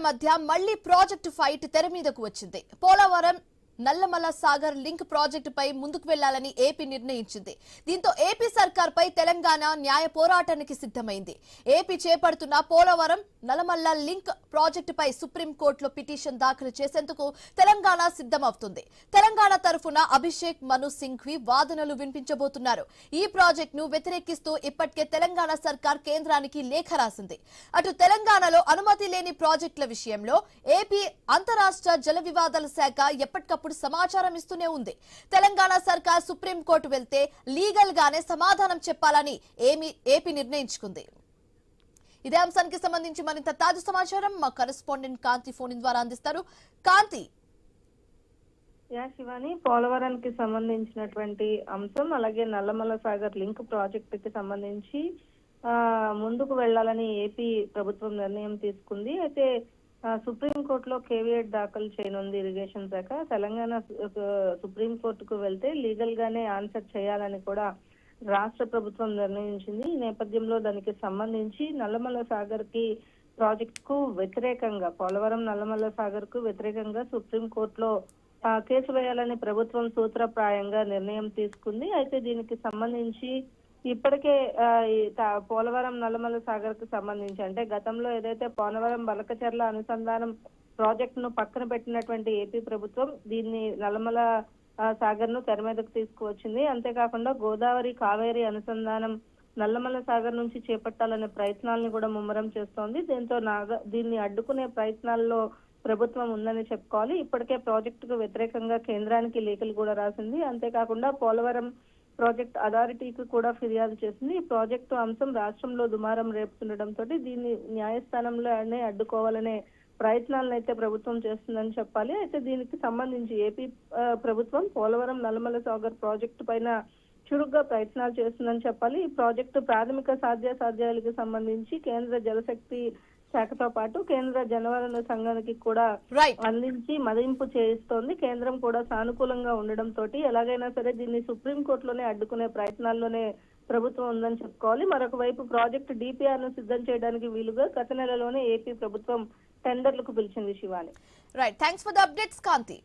మధ్య మళ్లీ project fight తెర మీదకు వచ్చింది. పోలవరం నల్లమల సాగర్ లింక్ ప్రాజెక్టుపై ముందుకు వెళ్లాలని ఏపీ నిర్ణయించింది. దీంతో ఏపీ సర్కార్పై తెలంగాణ న్యాయ పోరాటానికి సిద్ధమైంది. ఏపీ చేపడుతున్న పోలవరం నల్లమల లింక్ ప్రాజెక్టుపై సుప్రీంకోర్టులో పిటిషన్ దాఖలు చేసేందుకు తెలంగాణ సిద్ధమవుతుంది. తెలంగాణ తరఫున అభిషేక్ మను సింఘ్వి వాదనలు వినిపించబోతున్నారు. ఈ ప్రాజెక్టును వ్యతిరేకిస్తూ ఇప్పటికే తెలంగాణ సర్కార్ కేంద్రానికి లేఖ రాసింది. అటు తెలంగాణలో అనుమతి లేని ప్రాజెక్టుల విషయంలో ఏపీ అంతరాష్ట్ర జల వివాదాల శాఖ ఎప్పటికప్పుడు సమాచారం ఇస్తూనే ఉంది. తెలంగాణ సర్కార్ సుప్రీంకోర్టు వెళ్తే లీగల్ గానే సమాధానం చెప్పాలని ఏపీ నిర్ణయించుకుంది. ఇదే అంశానికి సంబంధించి మరింత తాజా సమాచారం మా కరెస్పాండెంట్ కాంతి ఫోన్ ద్వారా అందిస్తారు. కాంతి. శివాని, పోలవరానికి సంబంధించినటువంటి అంశం అలాగే నల్లమల సాగర్ లింక్ ప్రాజెక్టుకి సంబంధించి ముందుకు వెళ్లాలని ఏపీ ప్రభుత్వం నిర్ణయం తీసుకుంది. అయితే సుప్రీంకోర్టులో కేవియట్ దాఖలు చేయనుంది ఇరిగేషన్ శాఖ. తెలంగాణ సుప్రీంకోర్టుకు వెళ్తే లీగల్ గానే ఆన్సర్ చేయాలని కూడా రాష్ట్ర ప్రభుత్వం నిర్ణయించింది. ఈ నేపథ్యంలో దానికి సంబంధించి నల్లమల సాగర్ కి ప్రాజెక్టుకు వ్యతిరేకంగా, పోలవరం నల్లమల సాగర్ కు వ్యతిరేకంగా సుప్రీంకోర్టులో కేసు వేయాలని ప్రభుత్వం సూత్రప్రాయంగా నిర్ణయం తీసుకుంది. అయితే దీనికి సంబంధించి ఇప్పటికే పోలవరం నల్లమల సాగర్ కు సంబంధించి అంటే గతంలో ఏదైతే పోలవరం బలకచెర్ల అనుసంధానం ప్రాజెక్టును పక్కన పెట్టినటువంటి ఏపీ ప్రభుత్వం దీన్ని నల్లమల సాగర్ ను తెర మీదకు తీసుకువచ్చింది. అంతేకాకుండా గోదావరి కావేరి అనుసంధానం నల్లమల సాగర్ నుంచి చేపట్టాలనే ప్రయత్నాలను కూడా ముమ్మరం చేస్తోంది. దీంతో దీన్ని అడ్డుకునే ప్రయత్నాల్లో ప్రభుత్వం ఉందని చెప్పుకోవాలి. ఇప్పటికే ప్రాజెక్టుకు వ్యతిరేకంగా కేంద్రానికి లేఖలు కూడా రాసింది. అంతేకాకుండా పోలవరం ప్రాజెక్ట్ అథారిటీకి కూడా ఫిర్యాదు చేసింది. ఈ ప్రాజెక్టు అంశం రాష్ట్రంలో దుమారం రేపుతుండటంతో దీన్ని న్యాయస్థానంలోనే అడ్డుకోవాలనే ప్రయత్నాలను అయితే ప్రభుత్వం చేస్తుందని చెప్పాలి. అయితే దీనికి సంబంధించి ఏపీ ప్రభుత్వం పోలవరం నల్లమల సాగర్ ప్రాజెక్టు పైన చురుగ్గా ప్రయత్నాలు చేస్తుందని చెప్పాలి. ఈ ప్రాజెక్టు ప్రాథమిక సాధ్యాసాధ్యాలకు సంబంధించి కేంద్ర జలశక్తి శాఖతో పాటు కేంద్ర జలవనరుల సంఘానికి కూడా అందించి మదింపు చేయిస్తోంది. కేంద్రం కూడా సానుకూలంగా ఉండడంతో ఎలాగైనా సరే దీన్ని సుప్రీంకోర్టులోనే అడ్డుకునే ప్రయత్నాల్లోనే ప్రభుత్వం ఉందని చెప్పుకోవాలి. మరొక వైపు ప్రాజెక్టు డిపిఆర్ ను సిద్ధం చేయడానికి వీలుగా గత నెలలోనే ఏపీ ప్రభుత్వం టెండర్లకు పిలిచింది. Shivani. Right, thanks for the updates Kanthi.